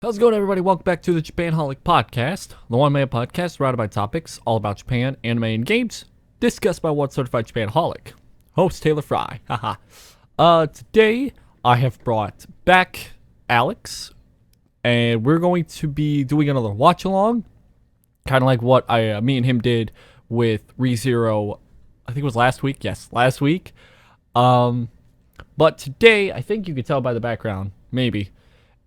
How's it going, everybody? Welcome back to the Japanaholic podcast, the one-man podcast surrounded by topics all about Japan, anime, and games, discussed by one certified Japanaholic. Host Taylor Frey. Haha. Today I have brought back Alex, and we're going to be doing another watch-along, kind of like what me and him did with ReZero. I think it was last week. Yes, last week. But today, I think you can tell by the background, maybe.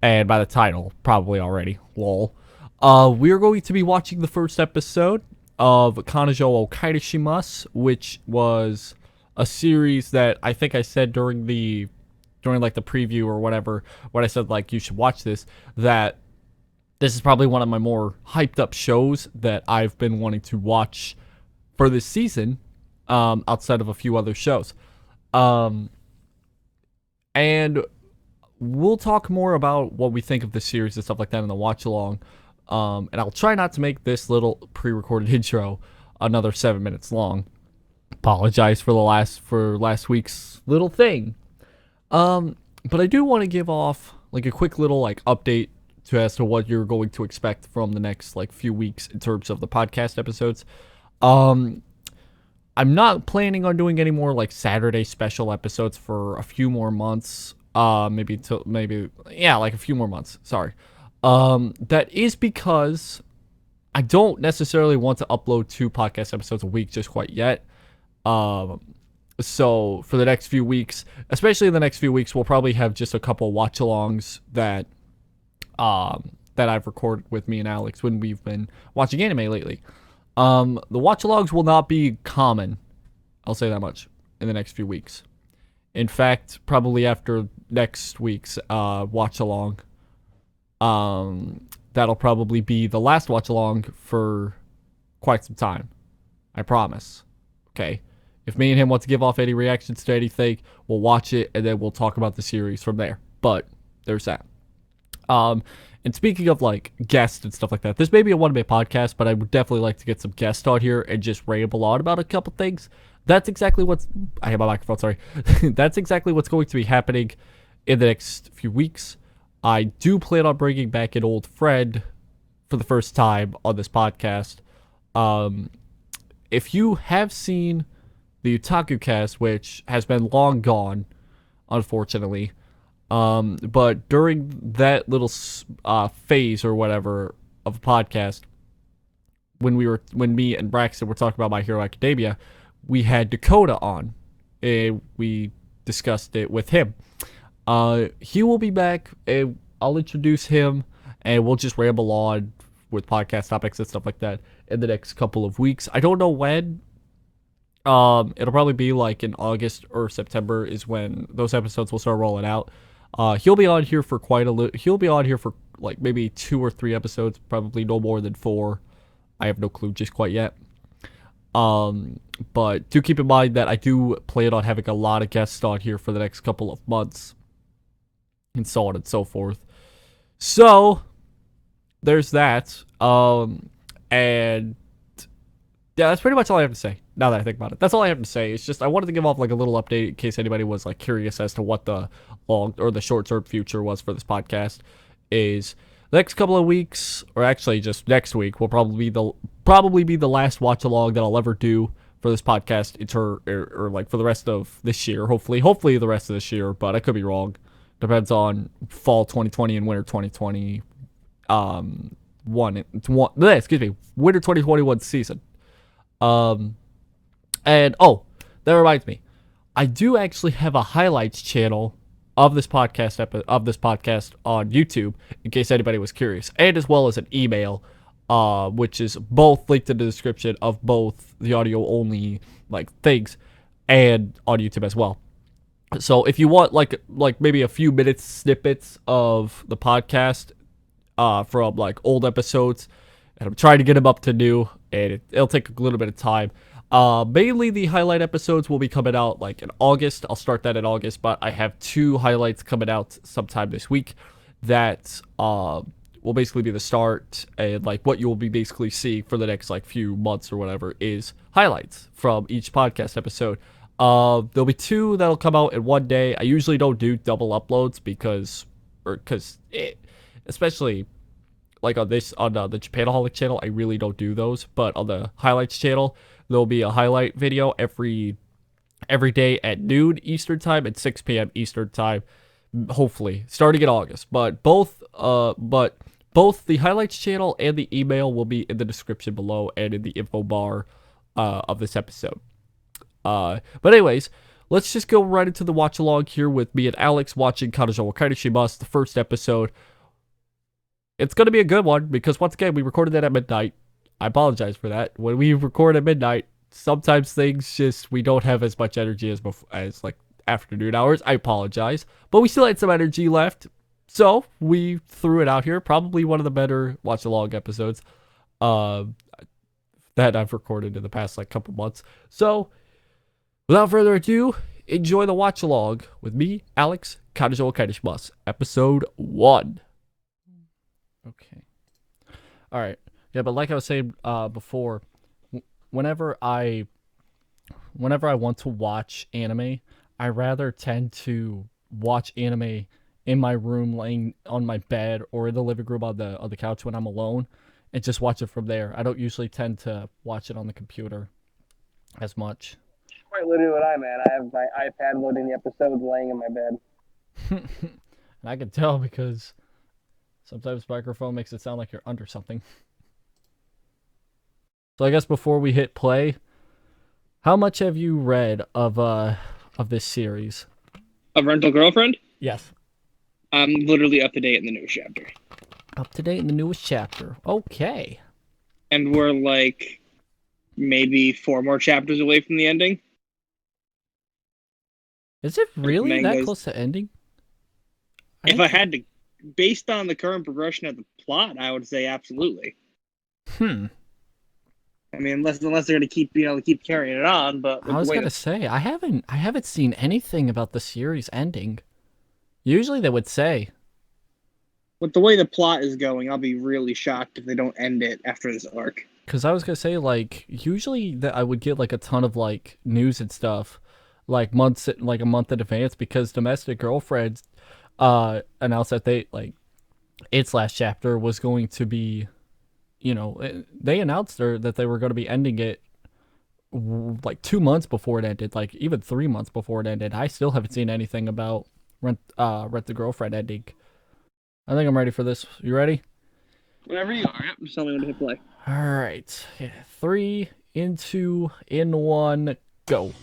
And by the title, probably already. Lol. We're going to be watching the first episode of Kanojo Okaidashimasu, which was a series that I think I said during like the preview or whatever, when I said like you should watch this, that this is probably one of my more hyped up shows that I've been wanting to watch for this season, outside of a few other shows. And we'll talk more about what we think of the series and stuff like that in the watch along. And I'll try not to make this little pre-recorded intro another 7 minutes long. Apologize for last week's little thing. But I do want to give off like a quick little like update as to what you're going to expect from the next like few weeks in terms of the podcast episodes. I'm not planning on doing any more like Saturday special episodes for a few more months. Like a few more months. Sorry. That is because I don't necessarily want to upload 2 podcast episodes a week just quite yet. So for the next few weeks, especially in the next few weeks, we'll probably have just a couple watch-alongs that I've recorded with me and Alex when we've been watching anime lately. The watch-alongs will not be common. I'll say that much in the next few weeks. In fact, probably after next week's watch-along, that'll probably be the last watch-along for quite some time. I promise. Okay? If me and him want to give off any reactions to anything, we'll watch it, and then we'll talk about the series from there. But, there's that. And speaking of, like, guests and stuff like that, this may be a one-man podcast, but I would definitely like to get some guests on here and just ramble on about a couple things. That's exactly I have my microphone, sorry. That's exactly what's going to be happening in the next few weeks. I do plan on bringing back an old friend for the first time on this podcast. If you have seen the Otaku Cast, which has been long gone, unfortunately, but during that little phase or whatever of a podcast, when me and Braxton were talking about My Hero Academia, we had Dakota on, and we discussed it with him. He will be back, and I'll introduce him, and we'll just ramble on with podcast topics and stuff like that in the next couple of weeks. I don't know when. It'll probably be like in August or September is when those episodes will start rolling out. He'll be on here for he'll be on here for like maybe 2 or 3 episodes, probably no more than 4. I have no clue just quite yet. But do keep in mind that I do plan on having a lot of guests on here for the next couple of months, and so on and so forth. So there's that. And yeah, that's pretty much all I have to say. Now that I think about it, that's all I have to say. It's just I wanted to give off like a little update in case anybody was like curious as to what the long or the short-term future was for this podcast. Is the next couple of weeks, or actually just next week, will probably be the last watch along that I'll ever do for this podcast, or like for the rest of this year. Hopefully the rest of this year, but I could be wrong. Depends on fall 2020 and winter 2020. Winter 2021 season. And that reminds me, I do actually have a highlights channel of this podcast on YouTube, in case anybody was curious, and as well as an email, which is both linked in the description of both the audio only like things and on YouTube as well. So if you want like maybe a few minutes snippets of the podcast from like old episodes, and I'm trying to get them up to new, and it'll take a little bit of time. Mainly the highlight episodes will be coming out like in August. I'll start that in August, but I have 2 highlights coming out sometime this week that will basically be the start, and like what you will be basically seeing for the next like few months or whatever is highlights from each podcast episode. There'll be 2 that'll come out in one day. I usually don't do double uploads because especially like on the Japanaholic channel, I really don't do those. But on the highlights channel, there'll be a highlight video every day at noon Eastern time and 6 p.m. Eastern time, hopefully starting in August. But both the highlights channel and the email will be in the description below and in the info bar of this episode. But anyways, let's just go right into the watch along here with me and Alex watching Kanojo wa Kairashimasu, the first episode. It's going to be a good one because once again, we recorded that at midnight. I apologize for that. When we record at midnight, sometimes we don't have as much energy as like afternoon hours. I apologize, but we still had some energy left. So we threw it out here. Probably one of the better watch along episodes that I've recorded in the past like couple months. So without further ado, enjoy the watch along with me, Alex, Kanojo wa Kairashimasu, episode 1. Okay. All right. Yeah, but like I was saying before, whenever I want to watch anime, I rather tend to watch anime in my room, laying on my bed, or in the living room on the couch when I'm alone, and just watch it from there. I don't usually tend to watch it on the computer as much. Quite literally what I'm at. I have my iPad loading the episodes, laying in my bed. And I can tell because sometimes microphone makes it sound like you're under something. So I guess before we hit play, how much have you read of this series? Of Rental Girlfriend? Yes. I'm literally up to date in the newest chapter. Up to date in the newest chapter. Okay. And we're like maybe 4 more chapters away from the ending. Is it really that close to ending? If I had to, based on the current progression of the plot, I would say absolutely. I mean, unless they're gonna keep carrying it on. But I was gonna say I haven't seen anything about the series ending. Usually they would say. With the way the plot is going, I'll be really shocked if they don't end it after this arc. Because I was gonna say, like, usually that I would get like a ton of like news and stuff, like a month in advance, because Domestic Girlfriend announced that its last chapter was going to be, they announced that they were going to be ending it like 2 months before it ended, like even 3 months before it ended. I still haven't seen anything about Rent the Girlfriend ending. I think I'm ready for this. You ready? Whenever you are. Yep. Just tell me when to hit play. All right. 3, 2, 1, go.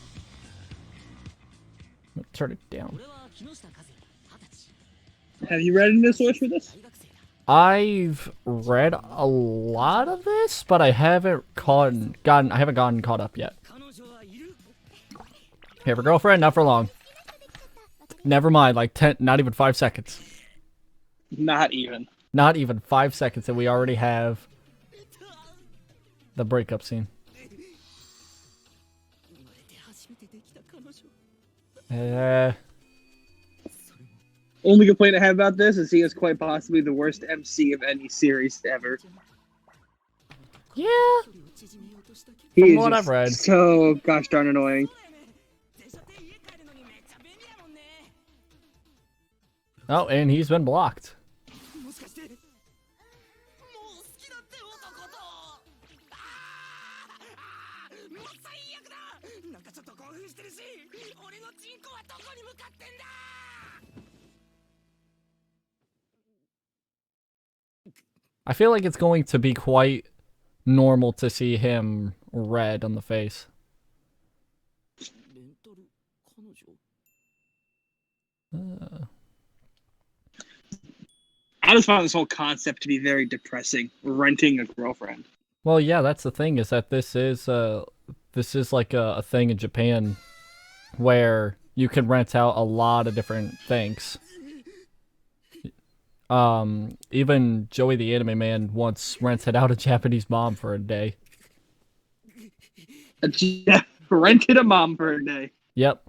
Turn it down. Have you read any source for this? I've read a lot of this, but I haven't gotten caught up yet. Have a girlfriend? Not for long. Never mind, like 10, not even 5 seconds. Not even. Not even 5 seconds, and we already have the breakup scene. Only complaint I have about this is he is quite possibly the worst MC of any series ever. Yeah. He's what I've read. So gosh darn annoying. Oh, and he's been blocked. I feel like it's going to be quite normal to see him red on the face. I just found this whole concept to be very depressing. Renting a girlfriend. Well, yeah, that's the thing, is that this is like a thing in Japan where you can rent out a lot of different things. Even Joey the Anime Man once rented out a Japanese mom for a day. Rented a mom for a day. Yep.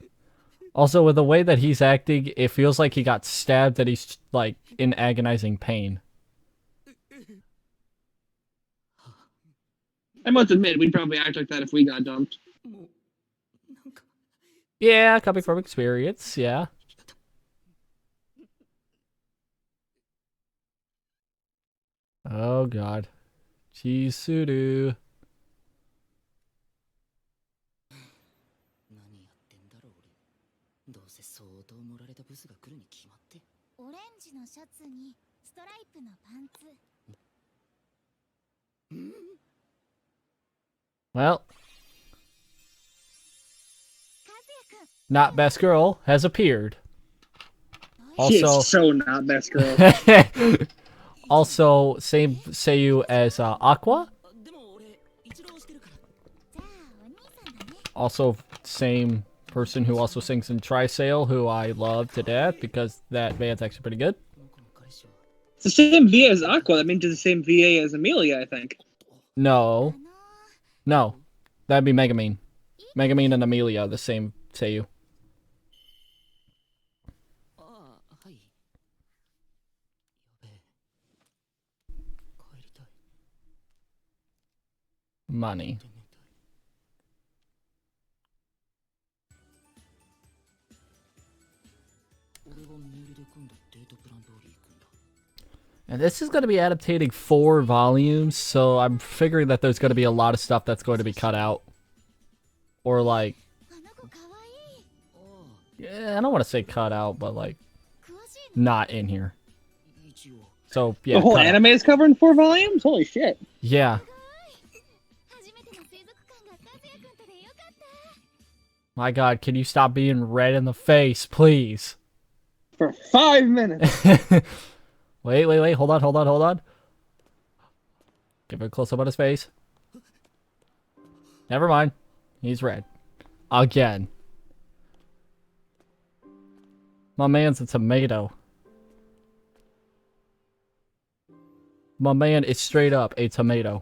Also, with the way that he's acting, it feels like he got stabbed and he's, like, in agonizing pain. I must admit, we'd probably act like that if we got dumped. Yeah, coming from experience, yeah. Oh god. Chizuru. Well, not best girl has appeared. She Also, is so not best girl. also same Seiyu as Aqua. Also same person who also sings in Trisail, who I love to death because that band's actually pretty good. It's the same VA as Aqua. That means it's the same VA as Amelia, I think. No. No. That'd be Megamine. Megamine and Amelia, the same Seiyu. Money. And this is going to be adaptating 4 volumes, so I'm figuring that there's going to be a lot of stuff that's going to be cut out. Or like... Yeah, I don't want to say cut out, but like... Not in here. So, yeah. The whole anime is covered in 4 volumes? Holy shit. Yeah. My god, can you stop being red in the face, please? For 5 minutes. Wait. Hold on. Give it a close-up on his face. Never mind. He's red. Again. My man's a tomato. My man is straight up a tomato.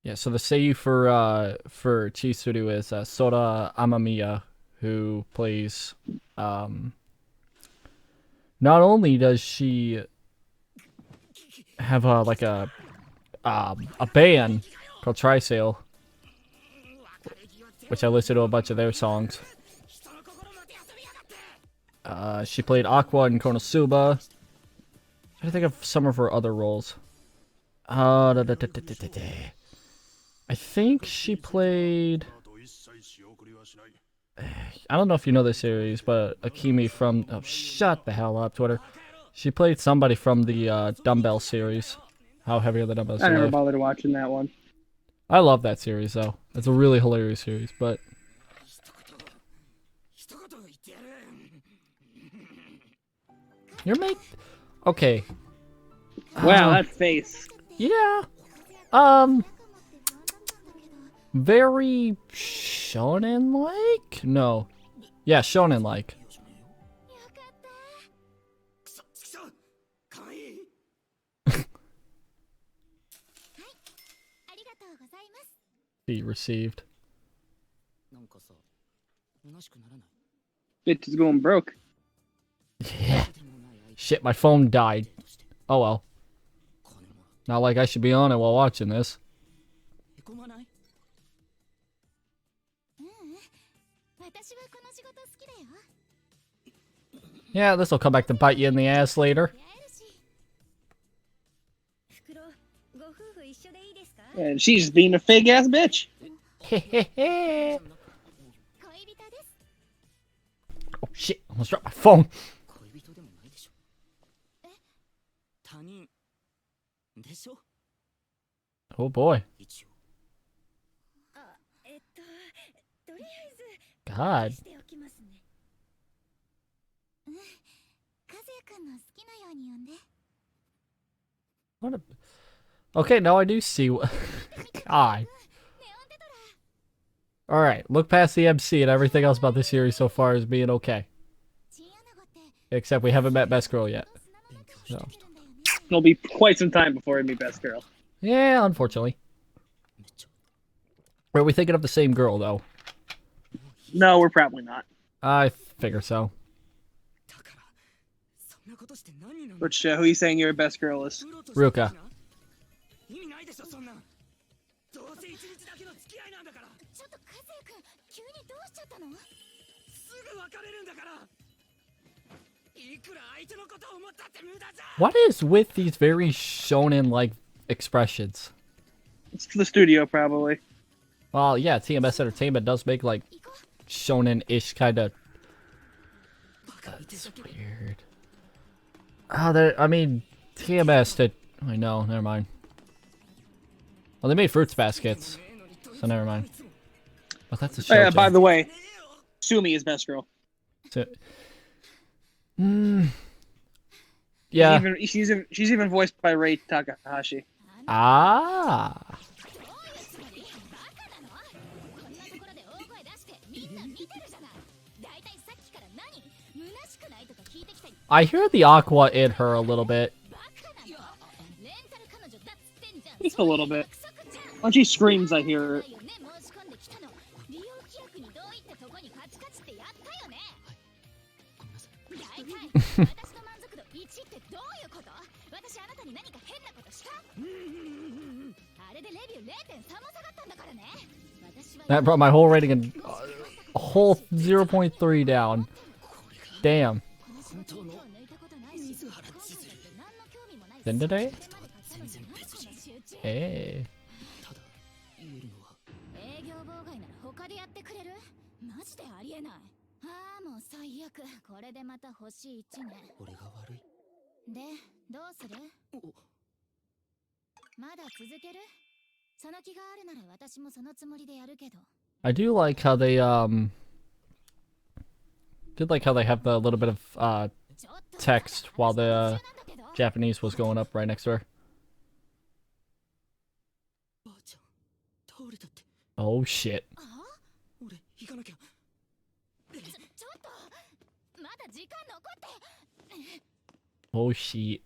Yeah, so the Seiyu for Chizuru is Sora Amamiya, who plays not only does she have like a band called Trisail, which I listened to a bunch of their songs. She played Aqua in Konosuba. I think of some of her other roles. I think she played... I don't know if you know this series, but Akemi from... Oh, shut the hell up, Twitter. She played somebody from the Dumbbell series. How heavy are the dumbbells? I never bothered watching that one. I love that series, though. It's a really hilarious series, but... You're make... Okay. Wow, that face. Yeah. Very shonen-like? No. Yeah, shonen-like. Be received. Bitch is going broke. Yeah. Shit, my phone died. Oh well. Not like I should be on it while watching this. Yeah, this will come back to bite you in the ass later. And she's being a fake ass bitch. Oh shit, I almost dropped my phone. Oh boy. God. What a... Okay, now I do see what... God. Alright, look past the MC and everything else about this series so far is being okay. Except we haven't met Best Girl yet. So. It'll be quite some time before I meet Best Girl. Yeah, unfortunately. Are we thinking of the same girl, though? No, we're probably not. I figure so. Which, who are you saying your Best Girl is? Ruka. What is with these very shonen-like expressions? It's the studio, probably. Well, yeah, TMS Entertainment does make like shonen-ish kind of. That's weird. Oh, I mean, TMS did. I know. Never mind. Well, they made Fruits Baskets, so never mind. But that's a show. Yeah, by the way, Sumi is best girl. So, yeah. She's even voiced by Rei Takahashi. Ah. I hear the aqua in her a little bit. Just a little bit. When she screams, I hear it. That brought my whole rating a whole 0.3 down. Damn. Then today? Hey. I do like how they did like how they have the little bit of text while the Japanese was going up right next to her. Oh shit. Oh shit.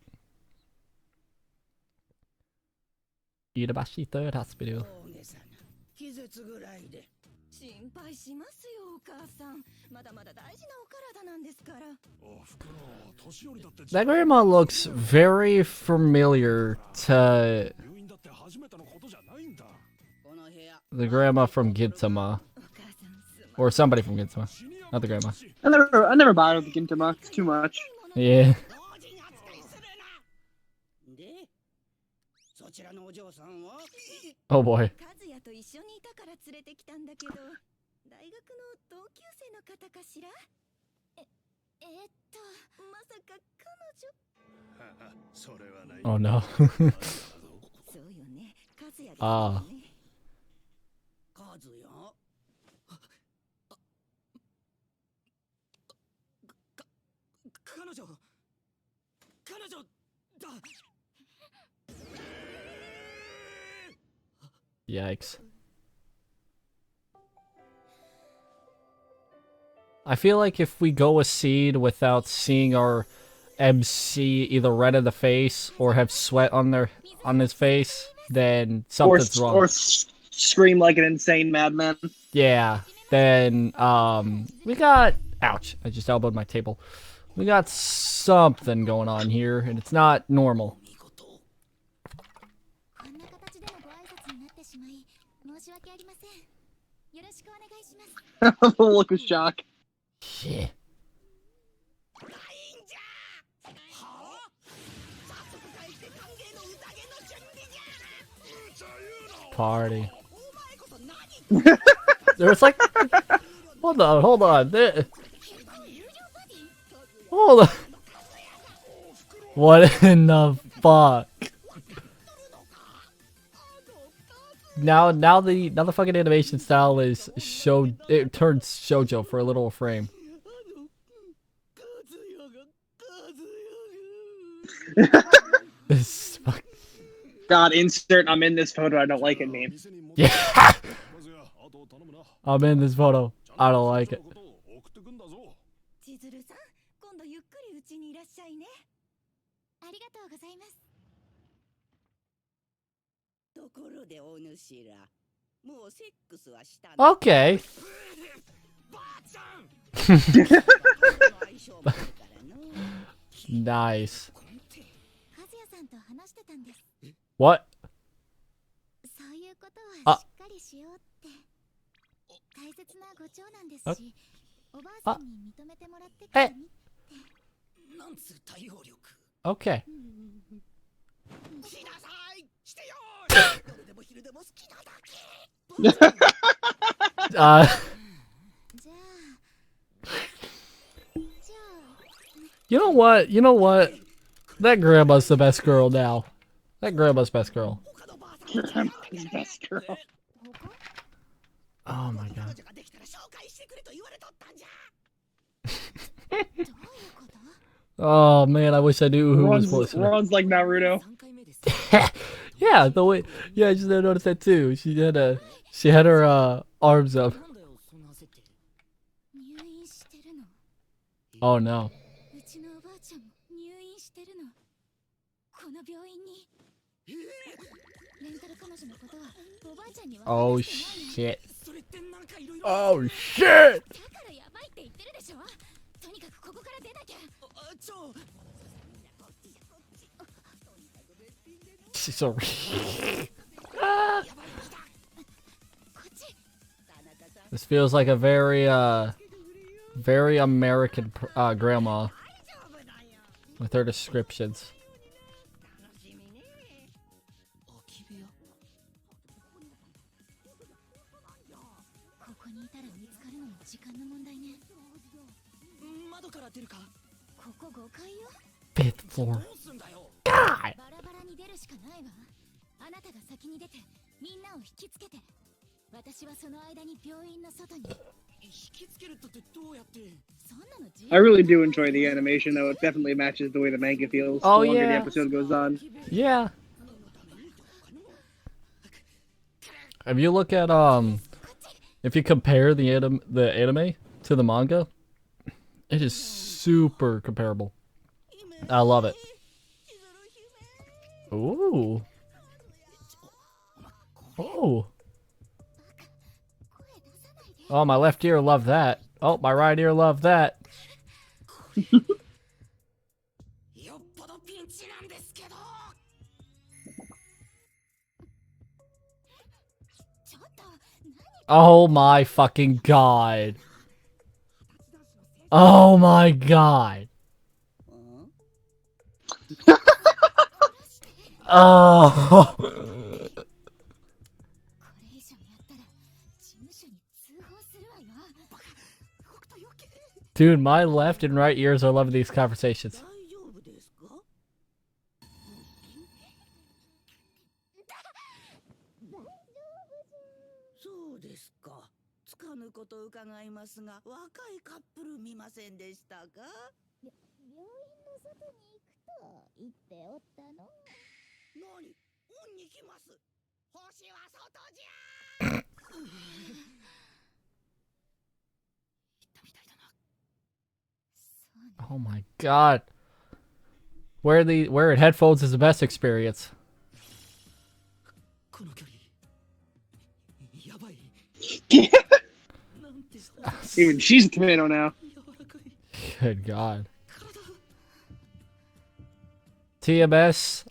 Irabashi Third Hospital. That grandma looks very familiar to the grandma from Gintama. Or somebody from Gintama. Not the grandma. I never bothered with Gintama. It's too much. Yeah. Oh boy. Oh no. Ah. Yikes. I feel like if we go a seed without seeing our MC either red in the face or have sweat on his face, then something's wrong. Or scream like an insane madman. Yeah. Then we got ouch, I just elbowed my table. We got something going on here and it's not normal. Look of shock. Yeah. Party. There's like, hold on. Hold on. What in the fuck? Now the fucking animation style is it turns shoujo for a little frame. This fuck. God, insert I'm in this photo, I don't like it meme. Yeah. I'm in this photo. I don't like it. Okay. Nice. What? Hey. Okay. uh, you know what? You know what? That grandma's the best girl now. That grandma's best girl. Grandma's best girl. Oh my god. Oh man, I wish I knew who was voicing her. Ron's like Naruto. Yeah, the way. Yeah, I just noticed that too. She had her arms up. Oh no. Oh shit. Oh shit. She's so. This feels like a very very American grandma with her descriptions. Fifth floor. God. I really do enjoy the animation, though. It definitely matches the way the manga feels. Oh, the longer yeah. the episode goes on. Yeah. If you look at if you compare the anime to the manga, it is super comparable. I love it. Ooh. Oh. Oh, my left ear loved that. Oh, my right ear loved that. Oh my fucking god. Oh my god. Oh. Dude, my left and right ears are loving these conversations. Oh my god. Wearing headphones is the best experience. Even she's a tomato now. Good god. TMS,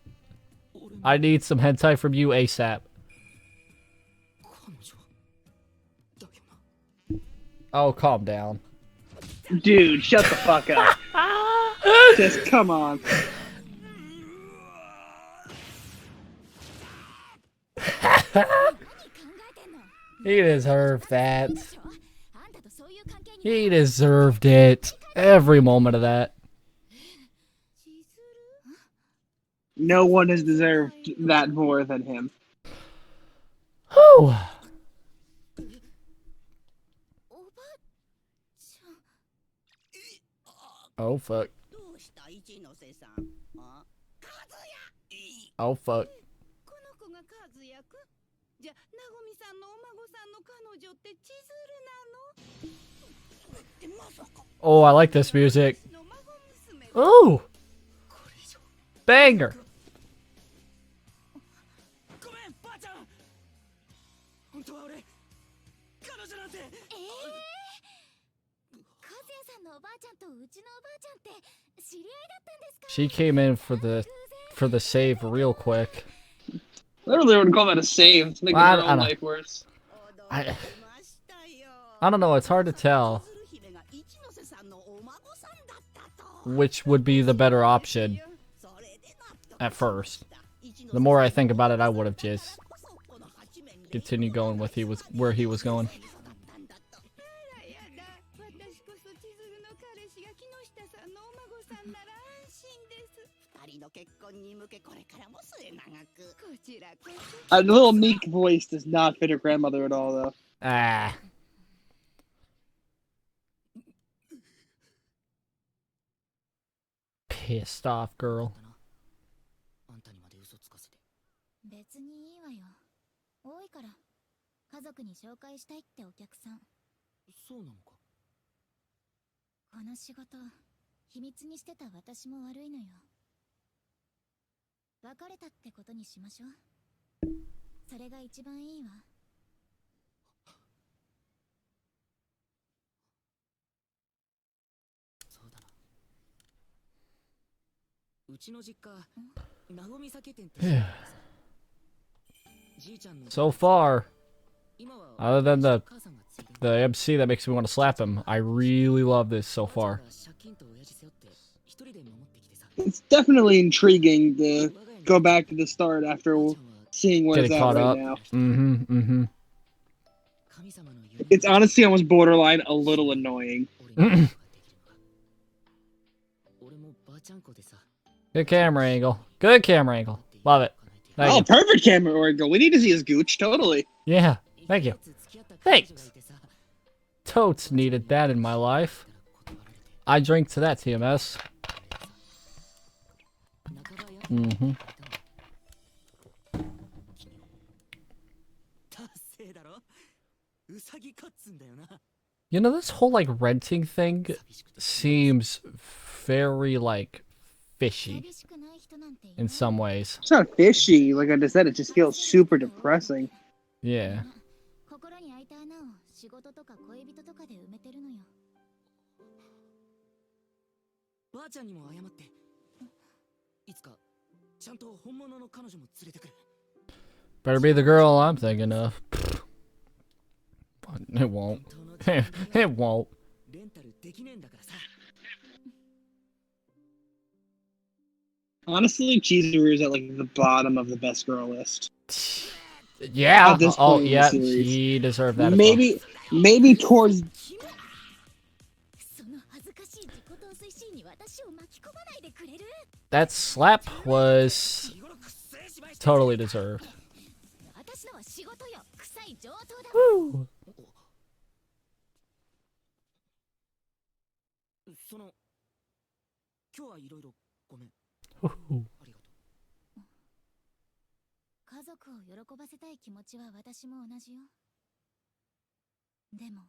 I need some hentai from you ASAP. Oh, calm down. Dude, shut the fuck up. Just come on. He deserved that. He deserved it. Every moment of that. No one has deserved that more than him. Whew. Oh fuck. Oh fuck. Oh, I like this music. Ooh! Banger! She came in for the save real quick. I don't really want to call that a save. It's making her own life worse. I don't know, it's hard to tell. which would be the better option at first. The more I think about it, I would have just continued going with where he was going. A little meek voice does not fit her grandmother at all, though. Ah. Pissed off girl. 別にいいわよ。多いから。家族に紹介したいってお客さん。そうなのか。この仕事、秘密にしてた私も悪いのよ。別れたってことにしましょう。それが一番いいわ。そうだな。うちの実家、なごみ酒店って。So far, other than the MC that makes me want to slap him, I really love this so far. It's definitely intriguing to go back to the start after seeing where it's at right now. It's honestly almost borderline a little annoying. Good camera angle. Good camera angle. Love it. Thank you. Perfect camera angle. We need to see his gooch, totally. Yeah, thank you. Thanks. Totes needed that in my life. I drink to that, TMS. You know, this whole, like, renting thing seems very, like, fishy in some ways. It's not fishy. Like I just said, it just feels super depressing. Yeah. Better be the girl I'm thinking of. But it won't. It won't. Honestly, Chizuru is at like the bottom of the best girl list. Yeah. At this Oh, point in the yeah. series. She deserved that. Maybe towards. That slap was totally deserved. Woo. Ooh. 家族を喜ばせたい気持ちは私も同じよ。でも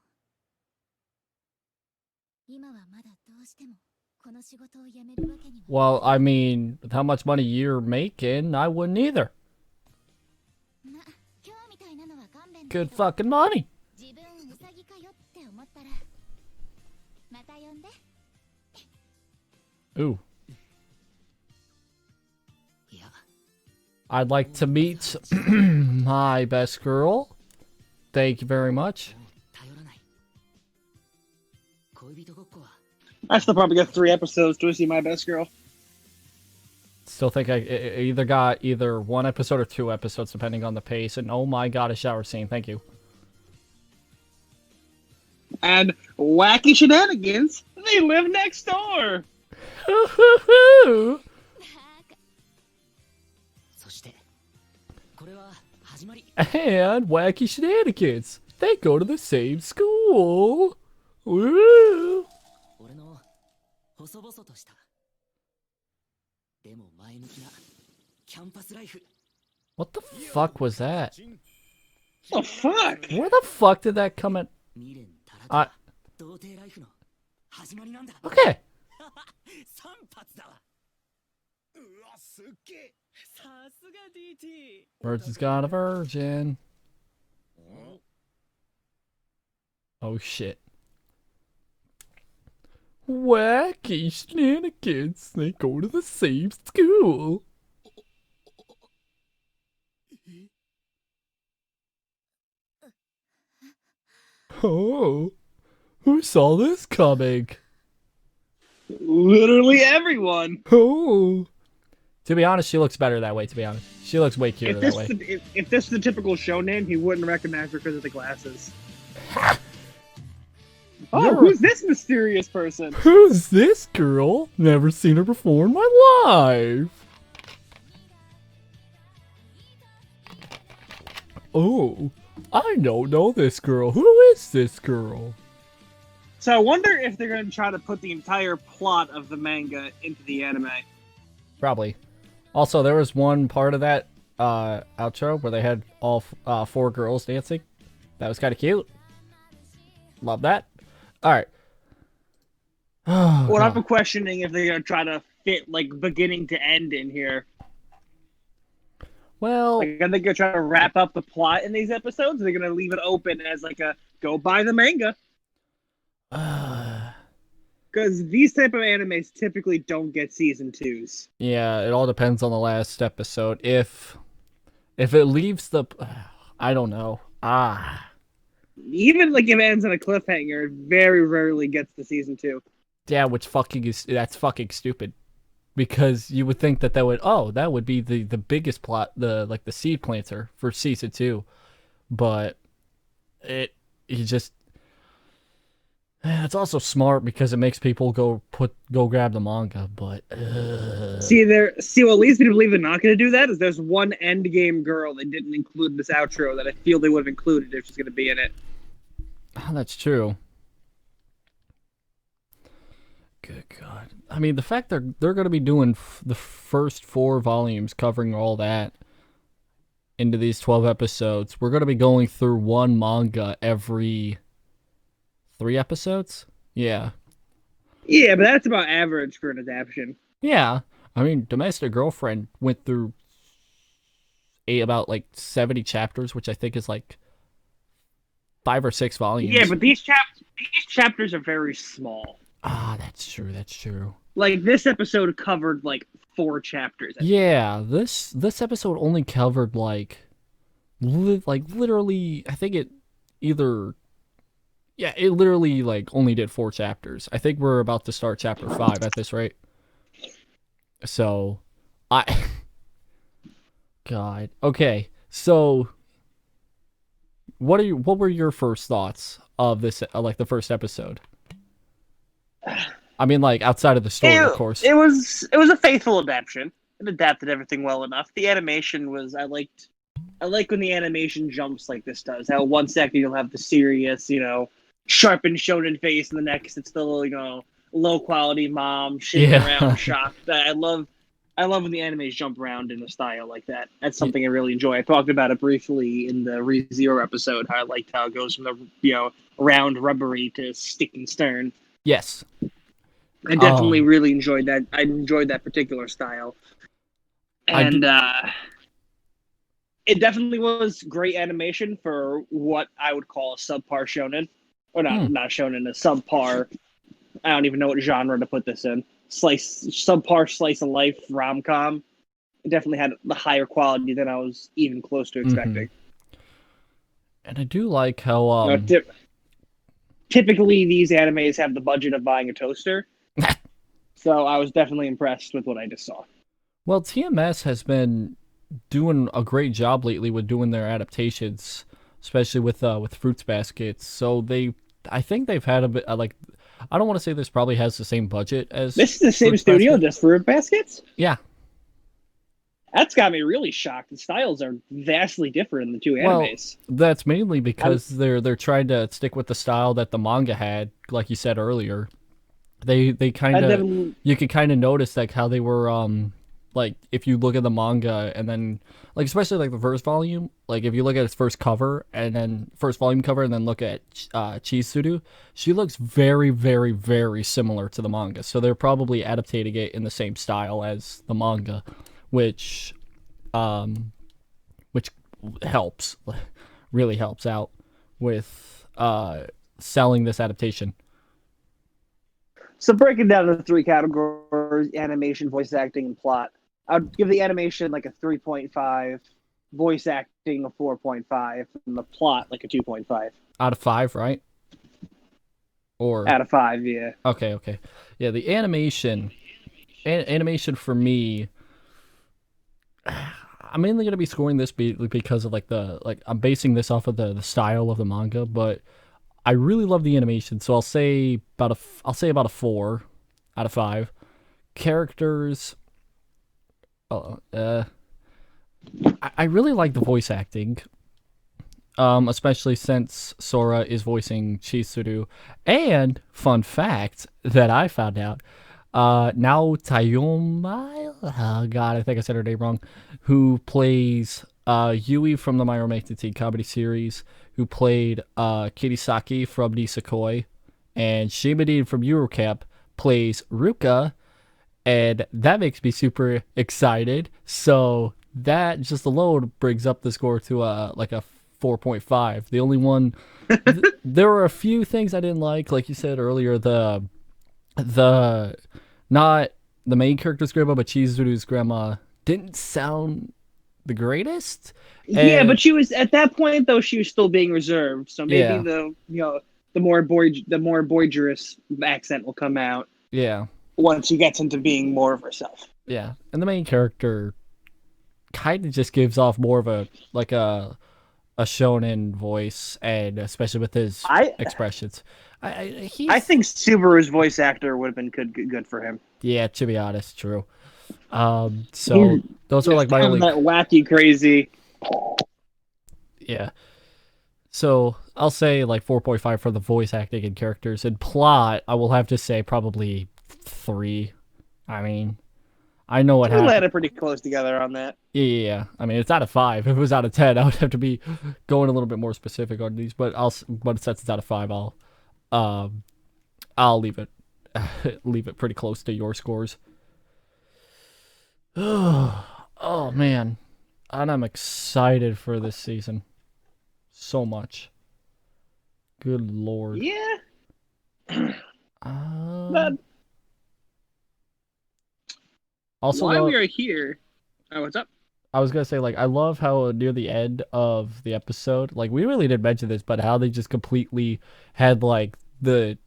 今はまだどうしてもこの仕事を辞めるわけには。Well, I mean, with how much money you're making, I wouldn't either. Good fucking money. 自分ウサギかよって思ったらまた呼んで。Ooh. I'd like to meet my best girl. Thank you very much. I still probably got 3 episodes to see my best girl. Still think I either got 1 episode or 2 episodes, depending on the pace. And oh my god, a shower scene. Thank you. And wacky shenanigans. They live next door. And wacky shenanigans. They go to the same school. Woo! What the fuck was that? What the fuck? Where the fuck did that come in? Okay. Virgin's got a virgin. Oh shit. Wacky shenanigans. They go to the same school. Oh, who saw this coming? Literally everyone. Oh. To be honest, she looks better that way, to be honest. She looks way cuter that way. If this is the typical shonen, he wouldn't recognize her because of the glasses. Oh, who's this mysterious person? Who's this girl? Never seen her before in my life. Oh, I don't know this girl. Who is this girl? So I wonder if they're going to try to put the entire plot of the manga into the anime. Probably. Also, there was one part of that outro where they had all 4 girls dancing. That was kind of cute. Love that. All right. Oh, what I'm questioning if they're going to try to fit like beginning to end in here. Well, like, are they going to try to wrap up the plot in these episodes? Or are they going to leave it open as like a go buy the manga? Because these type of animes typically don't get season 2s. Yeah, it all depends on the last episode. If it leaves the, I don't know. Even like if it ends on a cliffhanger, it very rarely gets to season 2. Yeah, that's fucking stupid. Because you would think that would be the biggest plot, the seed planter for season 2, but it's also smart because it makes people go grab the manga. But see what leads me to believe they're not going to do that is there's one end game girl they didn't include in this outro that I feel they would have included if she's going to be in it. Oh, that's true. Good God. I mean, the fact they're going to be doing the first 4 volumes covering all that into these 12 episodes. We're going to be going through one manga every 3 episodes? Yeah. Yeah, but that's about average for an adaptation. Yeah. I mean, Domestic Girlfriend went through about like 70 chapters, which I think is like 5 or 6 volumes. Yeah, but these chapters are very small. That's true. That's true. Like this episode covered like 4 chapters. Yeah, this episode only covered like literally. I think it literally like only did 4 chapters. I think we're about to start chapter 5 at this rate. So, God. Okay, so what were your first thoughts of this? Like the first episode. I mean, like outside of the story, of course. It was a faithful adaptation. It adapted everything well enough. The animation was I like when the animation jumps like this does. How one second you'll have the serious, sharpened shonen face, and the next it's the low quality mom shaking around shocked. I love when the animes jump around in a style like that. That's something I really enjoy. I talked about it briefly in the ReZero episode. How I liked how it goes from the round rubbery to stick and stern. Yes. I definitely really enjoyed that. I enjoyed that particular style. And it definitely was great animation for what I would call a subpar shonen. Or not shonen, a subpar. I don't even know what genre to put this in. Subpar slice of life rom-com. It definitely had the higher quality than I was even close to expecting. And I do like how typically these animes have the budget of buying a toaster. So I was definitely impressed with what I just saw. Well, TMS has been doing a great job lately with doing their adaptations, especially with Fruits Baskets. So I think they've had a bit like, I don't want to say this probably has the same budget as this is the same Fruits studio, Basket. just Fruit Baskets. Yeah, that's got me really shocked. The styles are vastly different in the 2 animes. Well, that's mainly because they're trying to stick with the style that the manga had, like you said earlier. They kind of you could kind of notice like how they were like if you look at the manga and then like especially like the first volume, like if you look at its first volume cover and then look at Chizuru, she looks very very very similar to the manga. So they're probably adapting it in the same style as the manga, which helps really helps out with selling this adaptation. So breaking down the 3 categories, animation, voice acting, and plot, I'd give the animation like a 3.5, voice acting a 4.5, and the plot like a 2.5. Out of 5, right? Or Out of 5, yeah. okay. Yeah, the animation for me, I'm mainly gonna be scoring this because of I'm basing this off of the style of the manga, but I really love the animation, so I'll say about a 4 out of 5. Characters, I really like the voice acting, especially since Sora is voicing Chizuru. And fun fact that I found out, now Tayoma, oh god, I think I said her name wrong, who plays Yui from the My Romantic Teen comedy series, who played Kirisaki from Nisekoi, and Shimadine from Eurocamp plays Ruka, and that makes me super excited. So that just alone brings up the score to like a 4.5. The only one, there were a few things I didn't like you said earlier. The not the main character's grandma, but Chizuru's grandma didn't sound the greatest. Yeah, And, but she was at that point though. She was still being reserved, so maybe yeah, the more boisterous accent will come out. Yeah. Once she gets into being more of herself. Yeah, and the main character kind of just gives off more of a shonen voice, and especially with his expressions. I think Subaru's voice actor would have been good for him. Yeah, to be honest, true. So those are like my only that wacky crazy. Yeah. So I'll say like 4.5 for the voice acting and characters. And plot, I will have to say probably 3. I mean, I know what happened. We landed pretty close together on that. Yeah. I mean, it's out of 5. If it was out of 10, I would have to be going a little bit more specific on these. But since it's out of 5, I'll leave it leave it pretty close to your scores. Oh man, and I'm excited for this season so much. Good lord. Yeah. But also, while we are here, what's up? I was gonna say, like, I love how near the end of the episode, like, we really didn't mention this, but how they just completely had like the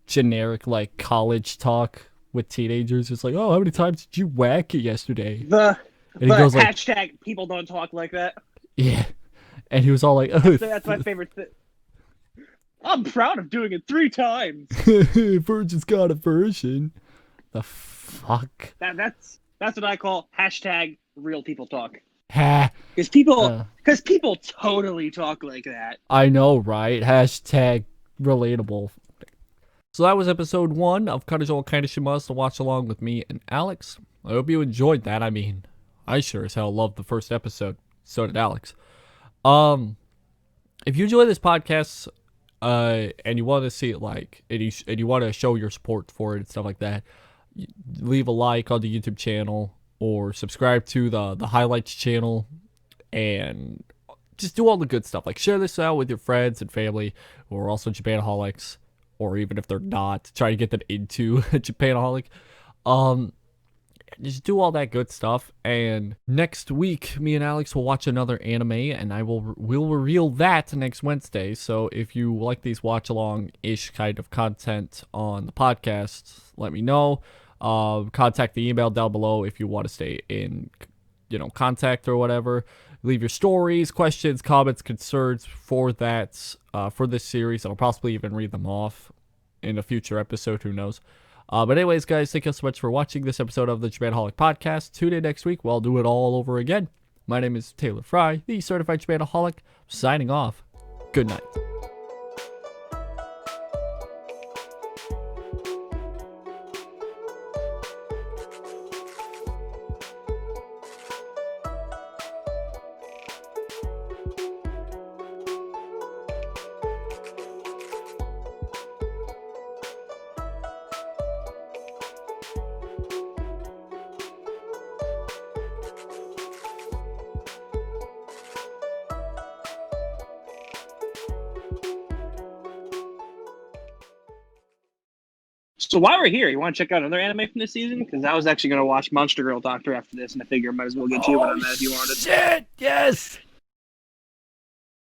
generic like college talk with teenagers. It's like, oh, how many times did you whack it yesterday? And he goes like, hashtag people don't talk like that. Yeah, and he was all like, oh, that's my favorite thing. I'm proud of doing it 3 times. Virgin's got a version. The fuck? That's what I call hashtag real people talk. Ha. Because people totally talk like that. I know, right? Hashtag relatable. So that was episode 1 of Karajo Kaidashimasu to watch along with me and Alex. I hope you enjoyed that. I mean, I sure as hell loved the first episode. So did Alex. If you enjoy this podcast, and you want to see it and you want to show your support for it and stuff like that, leave a like on the YouTube channel or subscribe to the highlights channel and just do all the good stuff. Like, share this out with your friends and family who are also Japanaholics, or even if they're not, try to get them into Japanaholic. Just do all that good stuff. And next week, me and Alex will watch another anime, and we'll reveal that next Wednesday. So if you like these watch along ish kind of content on the podcast, let me know. Contact the email down below if you want to stay in, contact or whatever. Leave your stories, questions, comments, concerns for that for this series. I'll possibly even read them off in a future episode. Who knows? But anyways, guys, thank you so much for watching this episode of the Japanaholic Podcast. Tune in next week. We'll do it all over again. My name is Taylor Frey, the certified Japanaholic, signing off. Good night. So while we're here, you want to check out another anime from this season? Because I was actually going to watch Monster Girl Doctor after this, and I figure I might as well get you one on that if you wanted. Shit! Yes!